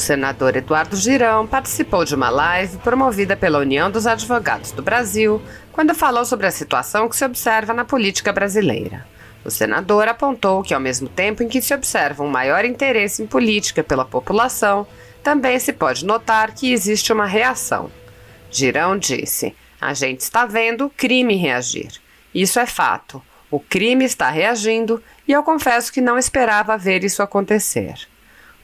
senador Eduardo Girão participou de uma live promovida pela União dos Advogados do Brasil quando falou sobre a situação que se observa na política brasileira. O senador apontou que, ao mesmo tempo em que se observa um maior interesse em política pela população, também se pode notar que existe uma reação. Girão disse: "A gente está vendo o crime reagir. Isso é fato. O crime está reagindo e eu confesso que não esperava ver isso acontecer."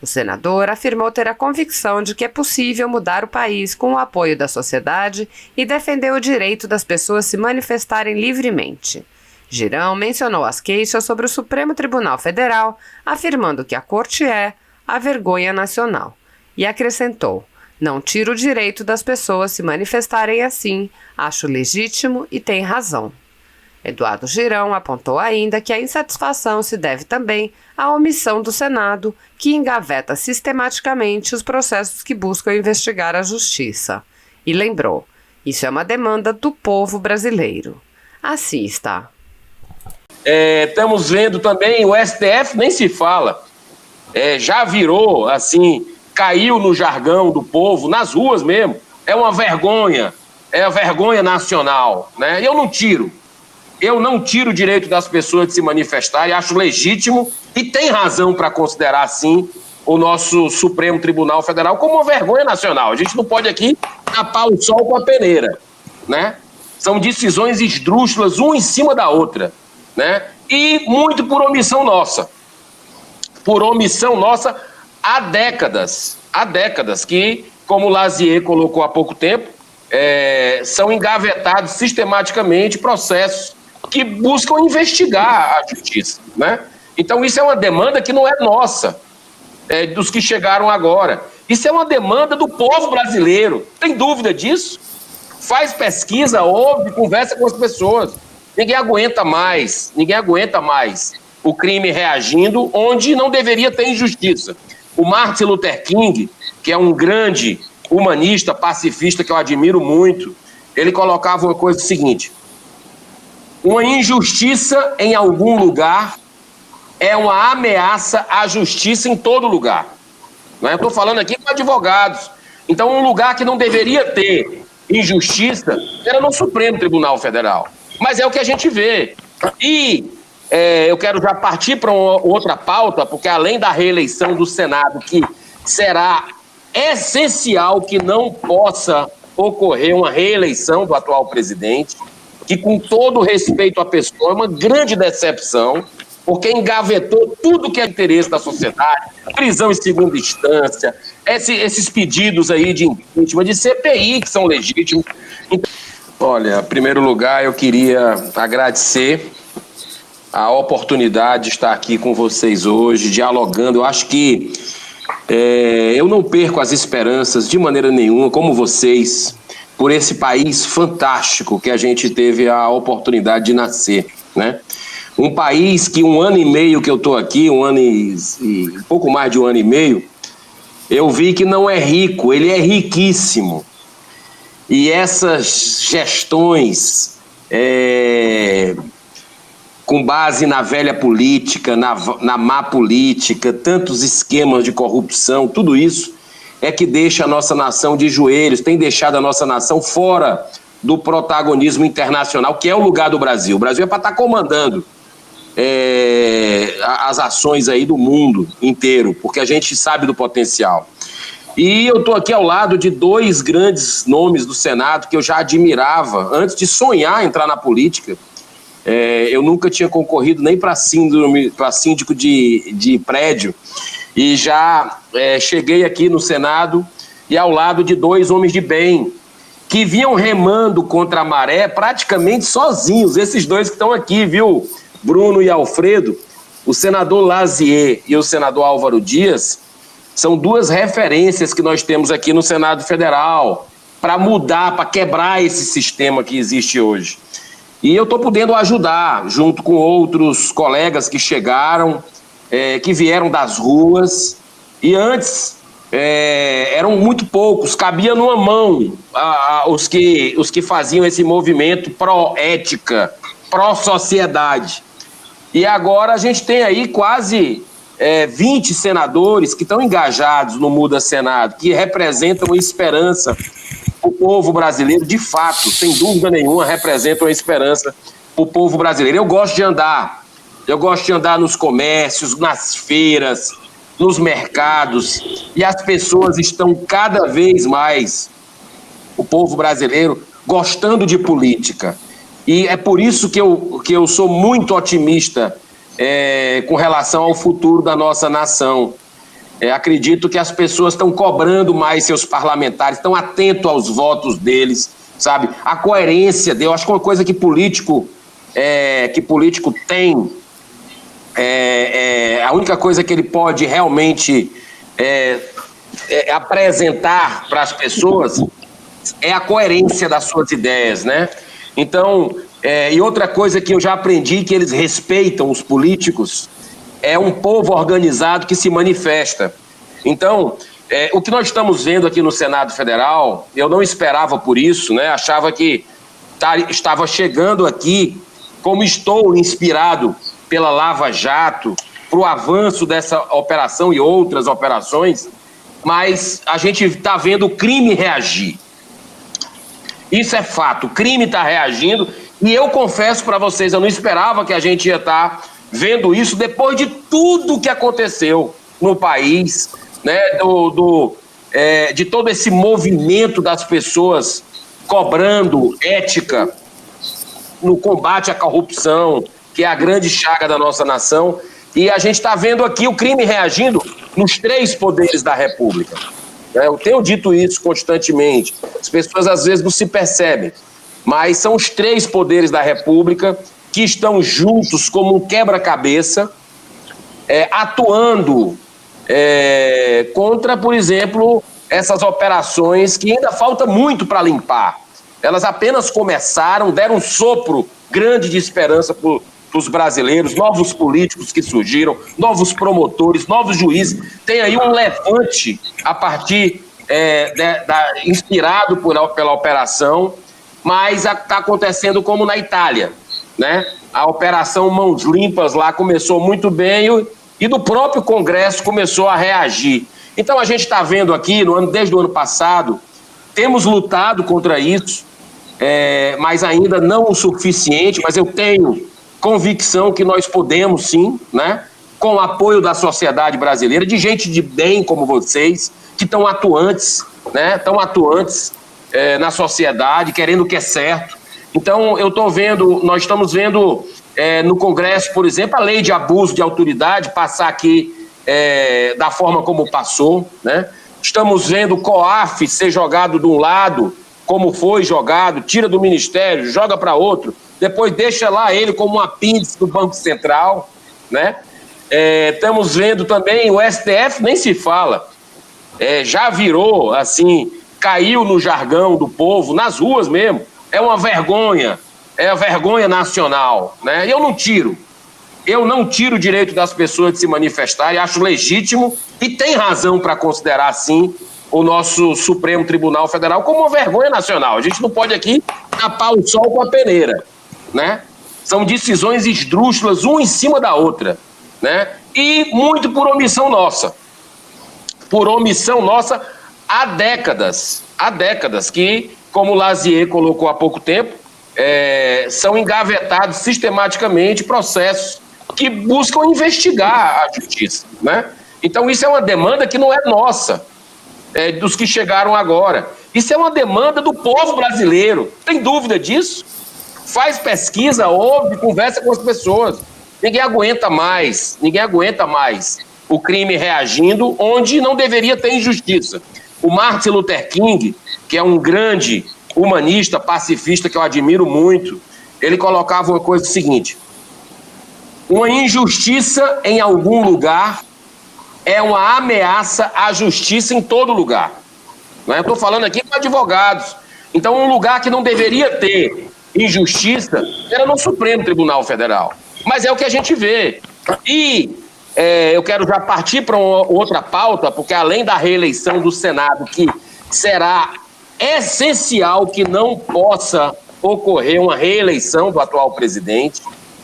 O senador afirmou ter a convicção de que é possível mudar o país com o apoio da sociedade e defendeu o direito das pessoas se manifestarem livremente. Girão mencionou as queixas sobre o Supremo Tribunal Federal, afirmando que a corte é a vergonha nacional. E acrescentou: "Não tiro o direito das pessoas se manifestarem assim, acho legítimo e tem razão." Eduardo Girão apontou ainda que a insatisfação se deve também à omissão do Senado, que engaveta sistematicamente os processos que buscam investigar a justiça. E lembrou: "Isso é uma demanda do povo brasileiro." Assista. Estamos vendo também o STF, nem se fala, já virou, assim, caiu no jargão do povo, nas ruas mesmo. É uma vergonha, é a vergonha nacional, né? Eu não tiro o direito das pessoas de se manifestarem, acho legítimo e tem razão para considerar, sim, o nosso Supremo Tribunal Federal como uma vergonha nacional. A gente não pode aqui tapar o sol com a peneira, né? São decisões esdrúxulas, uma em cima da outra, né? E muito por omissão nossa. Por omissão nossa há décadas, que, como o Lazier colocou há pouco tempo, são engavetados sistematicamente processos que buscam investigar a justiça, né? Então isso é uma demanda que não é nossa, dos que chegaram agora. Isso é uma demanda do povo brasileiro, tem dúvida disso? Faz pesquisa, ouve, conversa com as pessoas. Ninguém aguenta mais o crime reagindo onde não deveria ter injustiça. O Martin Luther King, que é um grande humanista, pacifista que eu admiro muito, ele colocava uma coisa seguinte: uma injustiça em algum lugar é uma ameaça à justiça em todo lugar. Eu estou falando aqui com advogados. Então, um lugar que não deveria ter injustiça era no Supremo Tribunal Federal. Mas é o que a gente vê. E eu quero já partir para outra pauta, porque além da reeleição do Senado, que será essencial que não possa ocorrer uma reeleição do atual presidente, que, com todo respeito à pessoa, é uma grande decepção, porque engavetou tudo que é interesse da sociedade, prisão em segunda instância, esses pedidos aí de impeachment, de CPI, que são legítimos. Então, olha, em primeiro lugar, eu queria agradecer a oportunidade de estar aqui com vocês hoje, dialogando. Eu acho que eu não perco as esperanças de maneira nenhuma, como vocês, por esse país fantástico que a gente teve a oportunidade de nascer, né? Um país que 1 ano e meio que eu estou aqui, um pouco mais de 1 ano e meio, eu vi que não é rico, ele é riquíssimo. E essas gestões com base na velha política, na má política, tantos esquemas de corrupção, tudo isso é que deixa a nossa nação de joelhos, tem deixado a nossa nação fora do protagonismo internacional, que é o lugar do Brasil. O Brasil é para estar comandando as ações aí do mundo inteiro, porque a gente sabe do potencial. E eu estou aqui ao lado de 2 grandes nomes do Senado que eu já admirava antes de sonhar entrar na política. Eu nunca tinha concorrido nem para síndico de prédio, e já cheguei aqui no Senado e ao lado de 2 homens de bem, que vinham remando contra a maré praticamente sozinhos. Esses 2 que estão aqui, viu, Bruno e Alfredo, o senador Lazier e o senador Álvaro Dias, são 2 referências que nós temos aqui no Senado Federal para mudar, para quebrar esse sistema que existe hoje. E eu estou podendo ajudar, junto com outros colegas que chegaram, que vieram das ruas, e antes eram muito poucos, cabia numa mão os que faziam esse movimento pró-ética, pró-sociedade. E agora a gente tem aí quase 20 senadores que estão engajados no Muda Senado, que representam esperança. O povo brasileiro, de fato, sem dúvida nenhuma, representam a esperança para o povo brasileiro. Eu gosto de andar nos comércios, nas feiras, nos mercados, e as pessoas estão cada vez mais, o povo brasileiro, gostando de política. E é por isso que eu sou muito otimista com relação ao futuro da nossa nação. Acredito que as pessoas estão cobrando mais seus parlamentares, estão atentos aos votos deles, sabe? A coerência eu acho que uma coisa que político tem, a única coisa que ele pode realmente apresentar para as pessoas é a coerência das suas ideias, né? Então, e outra coisa que eu já aprendi que eles respeitam, os políticos, é um povo organizado que se manifesta. Então, o que nós estamos vendo aqui no Senado Federal, eu não esperava por isso, né? Achava que estava chegando aqui, como estou inspirado pela Lava Jato, para o avanço dessa operação e outras operações, mas a gente está vendo o crime reagir. Isso é fato, o crime está reagindo, e eu confesso para vocês, eu não esperava que a gente ia estar vendo isso depois de tudo que aconteceu no país, né, de todo esse movimento das pessoas cobrando ética no combate à corrupção, que é a grande chaga da nossa nação, e a gente está vendo aqui o crime reagindo nos 3 poderes da República. Eu tenho dito isso constantemente, as pessoas às vezes não se percebem, mas são os 3 poderes da República que estão juntos como um quebra-cabeça, atuando contra, por exemplo, essas operações que ainda falta muito para limpar. Elas apenas começaram, deram um sopro grande de esperança para os brasileiros, novos políticos que surgiram, novos promotores, novos juízes. Tem aí um levante a partir inspirado pela operação, mas está acontecendo como na Itália, né? A operação Mãos Limpas lá começou muito bem e do próprio Congresso começou a reagir. Então a gente está vendo aqui, desde o ano passado, temos lutado contra isso, mas ainda não o suficiente, mas eu tenho convicção que nós podemos sim, né? Com o apoio da sociedade brasileira, de gente de bem como vocês, que estão atuantes, né? Estão atuantes na sociedade, querendo o que é certo. Então, nós estamos vendo no Congresso, por exemplo, a lei de abuso de autoridade passar aqui da forma como passou, né? Estamos vendo o COAF ser jogado de um lado, como foi jogado, tira do Ministério, joga para outro, depois deixa lá ele como um apêndice do Banco Central, né? Estamos vendo também o STF, nem se fala, já virou, assim, caiu no jargão do povo, nas ruas mesmo. É uma vergonha, é a vergonha nacional, né? E eu não tiro o direito das pessoas de se manifestarem, acho legítimo e tem razão para considerar, sim, o nosso Supremo Tribunal Federal como uma vergonha nacional. A gente não pode aqui tapar o sol com a peneira, né? São decisões esdrúxulas, uma em cima da outra, né? E muito por omissão nossa. Por omissão nossa há décadas que, como o Lazier colocou há pouco tempo, são engavetados sistematicamente processos que buscam investigar a justiça, né? Então isso é uma demanda que não é nossa, dos que chegaram agora. Isso é uma demanda do povo brasileiro, tem dúvida disso? Faz pesquisa, ouve, conversa com as pessoas. Ninguém aguenta mais o crime reagindo onde não deveria ter injustiça. O Martin Luther King, que é um grande humanista, pacifista, que eu admiro muito, ele colocava uma coisa seguinte: uma injustiça em algum lugar é uma ameaça à justiça em todo lugar. Eu estou falando aqui com advogados. Então, um lugar que não deveria ter injustiça era no Supremo Tribunal Federal. Mas é o que a gente vê. E eu quero já partir para outra pauta, porque além da reeleição do Senado, que será essencial que não possa ocorrer uma reeleição do atual presidente,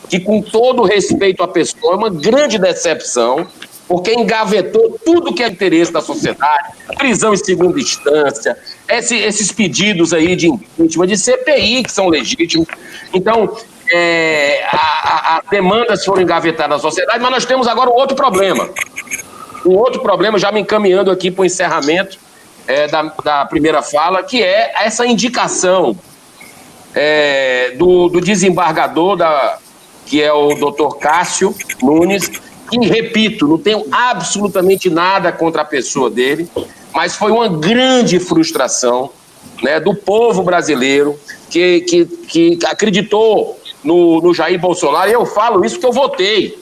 que com todo respeito à pessoa é uma grande decepção, porque engavetou tudo que é interesse da sociedade, prisão em segunda instância, esses pedidos aí de impeachment, de CPI, que são legítimos. Então, as demandas foram engavetadas na sociedade, mas nós temos agora um outro problema. Já me encaminhando aqui para o encerramento da primeira fala, que é essa indicação do desembargador, que é o doutor Cássio Nunes, e repito, não tenho absolutamente nada contra a pessoa dele, mas foi uma grande frustração, né, do povo brasileiro que acreditou no Jair Bolsonaro. E eu falo isso porque eu votei.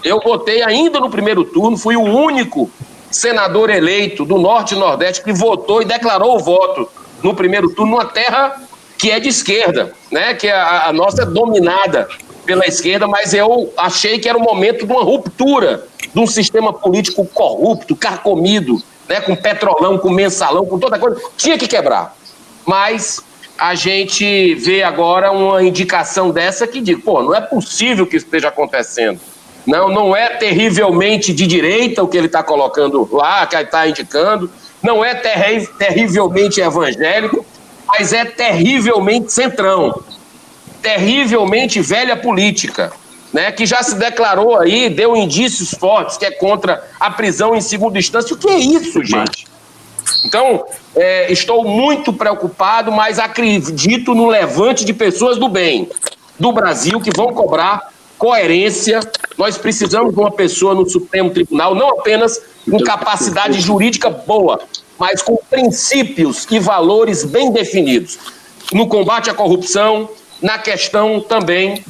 Eu votei ainda no primeiro turno, fui o único senador eleito do Norte e Nordeste que votou e declarou o voto no primeiro turno, numa terra que é de esquerda, né, que a nossa é dominada pela esquerda, mas eu achei que era o momento de uma ruptura de um sistema político corrupto, carcomido, né, com petrolão, com mensalão, com toda coisa. Tinha que quebrar. Mas a gente vê agora uma indicação dessa que diz, não é possível que isso esteja acontecendo. Não é terrivelmente de direita o que ele está colocando lá, que ele está indicando, não é terrivelmente evangélico, mas é terrivelmente centrão, terrivelmente velha política, né, que já se declarou aí, deu indícios fortes que é contra a prisão em segunda instância. O que é isso, gente? Então, estou muito preocupado, mas acredito no levante de pessoas do bem do Brasil que vão cobrar coerência. Nós precisamos de uma pessoa no Supremo Tribunal, não apenas com capacidade jurídica boa, mas com princípios e valores bem definidos no combate à corrupção, na questão também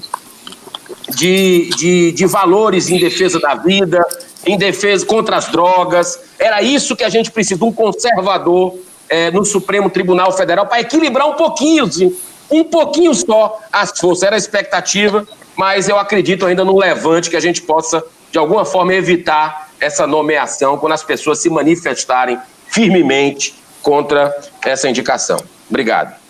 de valores em defesa da vida, em defesa contra as drogas. Era isso que a gente precisa, um conservador no Supremo Tribunal Federal, para equilibrar um pouquinho só as forças. Era a expectativa, mas eu acredito ainda no levante que a gente possa, de alguma forma, evitar essa nomeação quando as pessoas se manifestarem firmemente contra essa indicação. Obrigado.